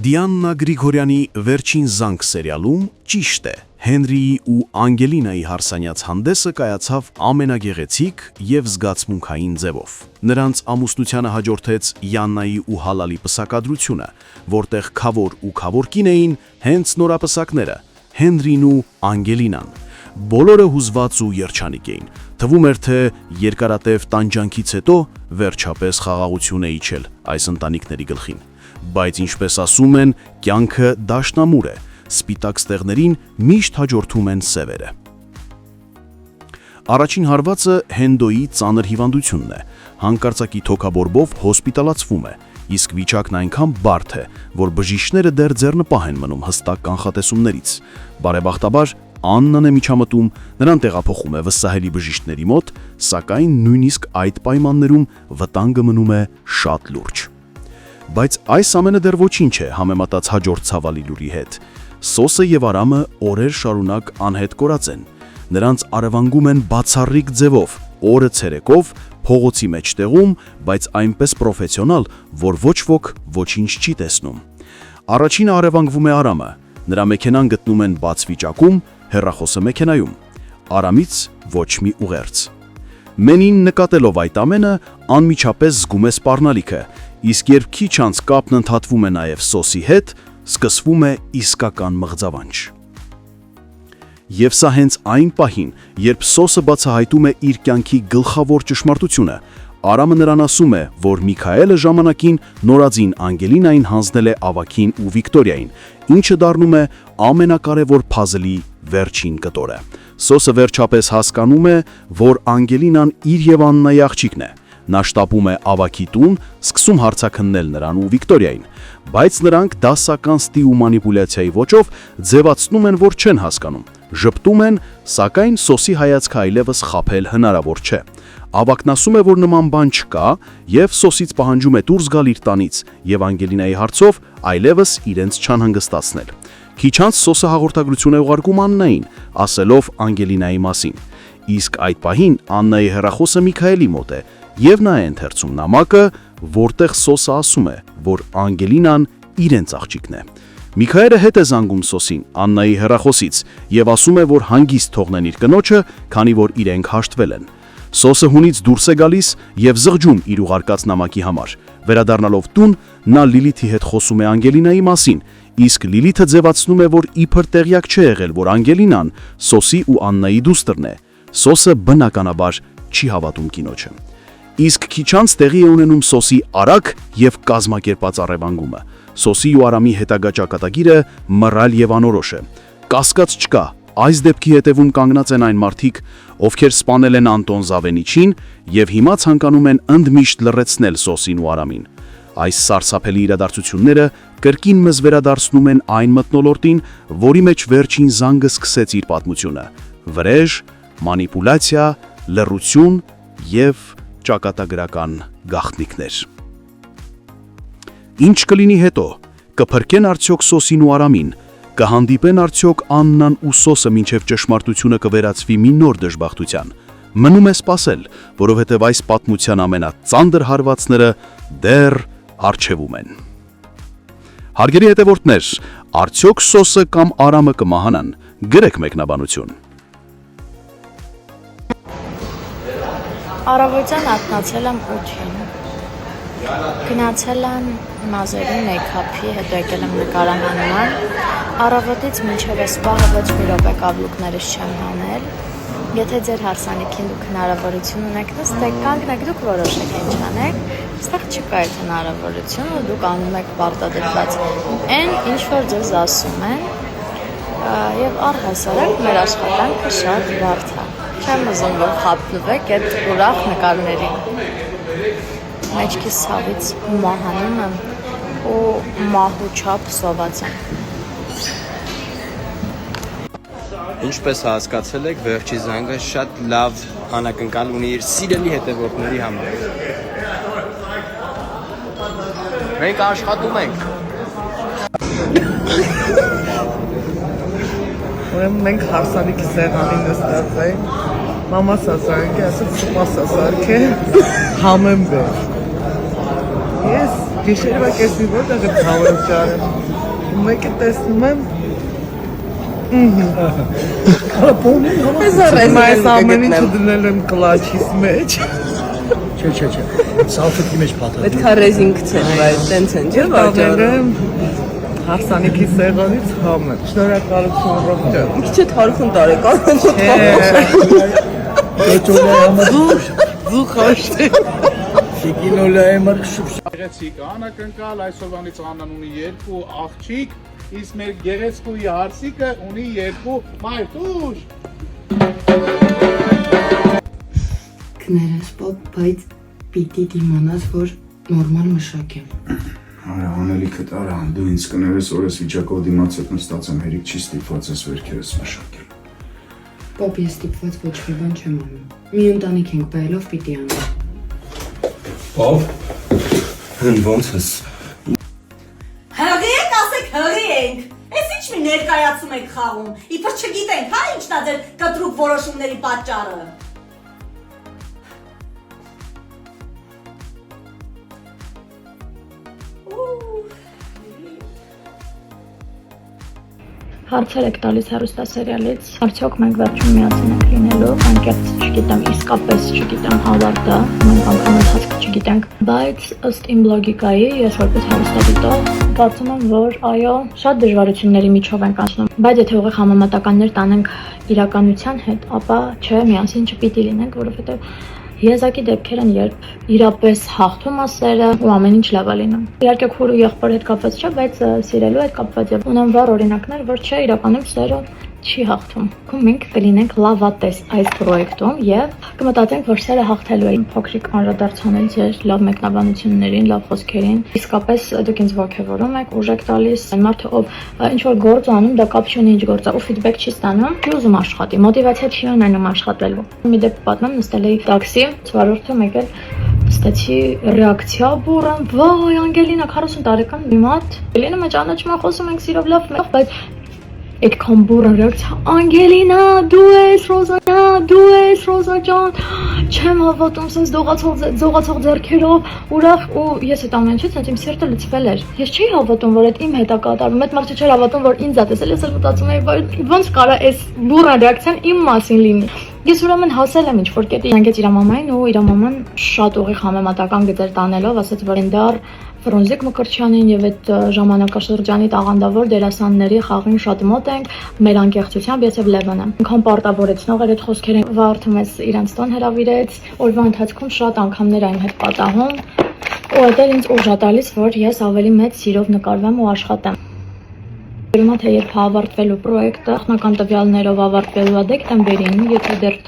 Դիաննա Գրիգորյանի վերջին զանգ սերիալում ճիշտ է, Հենրիի ու Անգելինայի հարսանյաց հանդեսը կայացավ ամենագեղեցիկ և զգացմունքային ձևով։ Նրանց ամուսնությանը հաջորդեց Յաննայի ու Հալալի պսակադրությունը, որտեղ քավոր ու քավոր կին էին հենց նորապսակները՝ Հենրին ու Անգելինան։ Բոլորը հուզված ու երջանիկ էին։ Թվում էր, թե երկարատև տանջանքից հետո վերջապես խաղաղություն է իջել այս ընտանիքների գլխին։ Բայց ինչպես ասում են, կյանքը դաշնամուր է, սպիտակ ստեղներին միշտ հաջորդում են սևերը։ Առաջին հարվածը Հենդոյի ծանր հիվանդությունն է, հանկարծակի թոքաբորբով հոսպիտալացվում է, իսկ վիճակն այնքան բարդ է, որ բժիշկները դեռ ձեռնպահ են մնում հստակ կանխատեսումներից։ Բարեբախտաբար Աննան է միջամտում, նրան տեղափոխում է վստահելի բժիշկների մոտ, սակայն նույնիսկ այդ պայմաններում վտանգը մնում է շատ լուրջ։ Բայց այս ամենը դեռ ոչինչ է համեմատած հաջորդ ցավալի լուրի հետ։ Սոսը և Արամը օրեր շարունակ անհետ կորած են։ Նրանց առևանգում են բացառիկ ձևով, օրը ցերեկով, փողոցի մեջտեղում, բայց այնպես պրոֆեսիոնալ, որ ոչ ոք ոչինչ չի տեսնում։ Առաջինը առևանգվում է Արամը։ Նրա մեքենան գտնում են բաց վիճակում, հեռախոսը մեքենայում։ Արամից ոչ մի ուղերձ։ Մենին նկատելով այդ ամենը, անմիջապես զգում է սպառնալիքը, իսկ երբ քիչ անց կապն ընդհատվում է նաև Սոսի հետ, սկսվում է իսկական մղձավանջ։ Եվ սա հենց այն պահին, երբ Սոսը բացահայտում է իր կյանքի գլխավոր ճշմարտությունը, Արամը նրան ասում է, որ Միքայելը ժամանակին նորածին Անգելինային հանձնել է Ավագին ու Վիկտորիային, ինչը դառնում է ամենակարևոր փազլի վերջին կտորը։ Սոսը վերջապես հասկանում է, որ Անգելինան իր և Աննայի աղջիկն է։ Նա շտապում է Ավագի տուն, սկսում հարցաքննել նրան ու Վիկտորիային, բայց նրանք դասական ստի ու մանիպուլյացիայի ոճով ձևացնում են, որ չեն հասկանում, ժպտում են, սակայն Սոսի հայացքը այլևս խաբել հնարավոր չէ։ Ավագն ասում է, որ նման բան չկա, և Սոսից պահանջում է դուրս գալ իր տանից և Անգելինայի հարցով այլևս իրենց չանհանգստացնել։ Քիչ անց Սոսը հաղորդագրություն է ուղարկում Աննային, ասելով Անգելինայի մասին։ Իսկ այդ պահին Աննայի հեռախոսը Միքայելի մոտ է, և նա է ընթերցում նամակը, որտեղ Սոսը ասում է, որ Անգելինան իրենց աղջիկն է։ Միքայելը հետ է զանգում Սոսին Աննայի հեռախոսից և ասում է, որ հանգիստ թողնեն իր կնոջը, քանի որ իրենք հաշտվել են։ Սոսը հունից դուրս է գալիս և զղջում իր ուղարկած նամակի համար։ Վերադառնալով տուն, նա Լիլիթի հետ խոսում է Անգելինայի մասին, իսկ Լիլիթը ձևացնում է, որ իբր տեղյակ չէ եղել, որ Անգելինան Սոսի ու Աննայի դուստրն է։ Սոսը բնականաբար չի հավատում կինոջը։ Իսկ քիչ անց տեղի է ունենում Սոսի արագ և կազմակերպած առևանգումը։ Սոսի ու Արամի հետագա ճակատագիրը մռայլ և անորոշ է։ Կասկած չկա, այս դեպքի հետևում կանգնած են այն մարդիկ, ովքեր սպանել են Անտոն Զավենիչին և հիմա ցանկանում են ընդմիշտ լռեցնել Սոսին ու Արամին։ Այս սարսափելի իրադարձությունները կրկին մեզ վերադարձնում են այն մթնոլորտին, որի մեջ վերջին զանգը սկսեց իր պատմությունը՝ վրեժ, մանիպուլյացիա, լռություն և ճակատագրական գաղտնիքներ։ Ինչ կլինի հետո, կփրկեն արդյոք Սոսին ու Արամին, կհանդիպեն արդյոք Աննան ու Սոսը մինչև ճշմարտությունը կվերածվի մի նոր դժբախտության։ Մնում է սպասել, որովհետև այս պատմության ամենածանր հարվածները դեռ առջևում են։ Հարգելի հետևորդներ, արդյոք Սոսը կամ Արամը կմահանան, գրեք մեկնաբանություն։ Առավոտյան արթնացել եմ 8-ին, գնացել եմ մազերի մեյքափի, հետո եկել եմ նկարահանման, առավոտից մինչև այս պահը ոչ մի րոպե կաբլուկներս չեմ հանել, եթե ձեր հարսանիքին դուք հնարավորություն ունեք, նստեք, կանգնեք, դուք որոշեք ինչ անեք, այստեղ չկա այդ հնարավորությունը, դուք անում եք պարտադրված այն, ինչ որ ձեզ ասում են, և առհասարակ մեր աշխատանքը շատ բարդ է։ Չեմ ուզում, որ խաբվեք այդ ուրախ նկարներին։ Մեջքիս ցավից մահանում եմ ու մահու չափ սոված եմ։ Ինչպես հասկացել եք, վերջի զանգը շատ լավ անակնկալ ունի իր սիրելի հետևորդների համար։ Մենք աշխատում ենք։ Ուրեմն մենք հարսանիքի սեղանին նստած ենք, մամաս ասարք է, ասաց սպաս ասարք է, համեմ բեր։ Ես Գիշերվա կեսի որտեղ է ցավը ճարը։ Մեկը տեսնում եմ Ես առեմ այս ամեն ինչը դնել եմ կլաչիս մեջ։ Չէ, սալֆետի մեջ փաթաթ։ Պետք է ռեզին գցել, բայց տենց են, չէ՞ վաճառը։ Հարսանիքի սեղանից համը։ Շնորհակալություն Ռոբերտ։ Մի քիչ թարխուն տարեկան։ Դու խոշտի։ Շիկինոլայի մրգշուշ։ Գեղեցիկ անակնկալ այսօրվանից Աննան ունի 2 աղջիկ, իսկ մեր գեղեցկուի հարսիկը ունի 2 մայրտուշ։ Կներես պապ, բայց պիտի դիմանաս, որ նորմալ մշակ եմ։ Արա, անելիքդ արա, դու ինձ կներես օրես վիճակով դիմաց հետ նստած եմ, հերիք չի ստիպված ես վերքերս մշակել։ Պապ, ես ստիպված ոչ մի բան չեմ անում։ Մի ընտանիք ենք բայելով պիտի անեմ։ Պապ, ոնց ես։ Հղի եք, ասեք հղի ենք, ես ինչ մի ներկայացում եք խաղում, իպր չգիտենք, հա ինչն է ձեր կտրուկ որոշումների պատճառը։ Հարցեր եք տալիս հեռուստասերիալից, արդյոք մենք վերջում միասին ենք լինելու, անկեղծ չգիտեմ, իսկապես չգիտեմ հավատը, մենք անգամ ընթացքը չգիտենք, բայց ըստ իմ լոգիկայի, ես որպես հեռուստադիտող, կարծում եմ, որ այո, շատ դժվարությունների միջով ենք անցնում, բայց եթե ուղիղ համեմատականներ տանենք իրականության հետ, ապա չէ, միասին չպիտի լինենք, որովհետև Եզակի դեպքեր են, երբ իրապես հաղթում է սերը ու ամեն ինչ լավ է լինում։ Իհարկե քուր ու եղբոր հետ կապված չէ, բայց սիրելու հետ կապված է։ Ունեմ վառ օրինակներ, որ չէ, իրականում սերը չի հաղթում։ Մենք կլինենք լավատես այս պրոյեկտում եւ կմտածենք, որ սերը հաղթելու է։ Փոքրիկ անդրադարձանել ձեր լավ մեկնաբանություններին, լավ խոսքերին։ Իսկապես դուք ինձ ողջևորում եք, ուժ եք տալիս։ Այն մարդը, ով ինչ որ գործ անում, դա կապ չունի ինչ գործ է, ու ֆիդբեք չի ստանում, չի ուզում աշխատի, մոտիվացիա չի ունենում աշխատելու։ Մի դեպք պատմեմ, նստել էի տաքսի, վարորդը եկել ստացի ռեակցիա բուրըն, վայ, Անգելինա 40 տարեկան մի մատ։ Ելինը մեջ ճանաչում եմ, խոսում ենք սիրով լավ, բայց այդքան բուրըն ռեակցիա, Անգելինա, դու ես Ռոզա ջան, չեմ հավատում, sense դողացող ձեռքերով, ուրախ ու ես այդ ամեն ինչից իմ սիրտը լցվել էր։ Ես չի հավատում, որ այդ իմ հետ է կատարվում, այդ մարդը չէր հավատում, որ ինձ է տեսել, ես էլ մտածում էի, ոնց կարա այս բուրըն ռեակցիան իմ մասին լինի։ Ես ուրեմն հասել եմ ինչ-որ կետի, զանգեց իր մամային ու իր մաման շատ ուղիղ համեմատական գծեր տանելով, ասաց, որ դեռ Ֆրունզիկ Մկրտչյանին եւ այդ ժամանակաշրջանի տաղանդավոր դերասանների խաղին շատ մոտ ենք, մեր անկեղծությամբ ես եւ Լևոնը։ Ինքան պարտավորեցնող էր այդ խոսքերը, վարդում ես իրանց տոն հրավիրեց, օրվա ընթացքում շատ անգամներ այն հետ պատահում, ու դա ինձ ուժ է տալիս, որ ես ավելի մեծ սիրով նկարվեմ ու աշխատեմ։ Երբ թե երբ ավարտվելու պրոյեկտը, նախնական տվյալներով ավարտվելու է դեկտեմբերին, եթե դեռ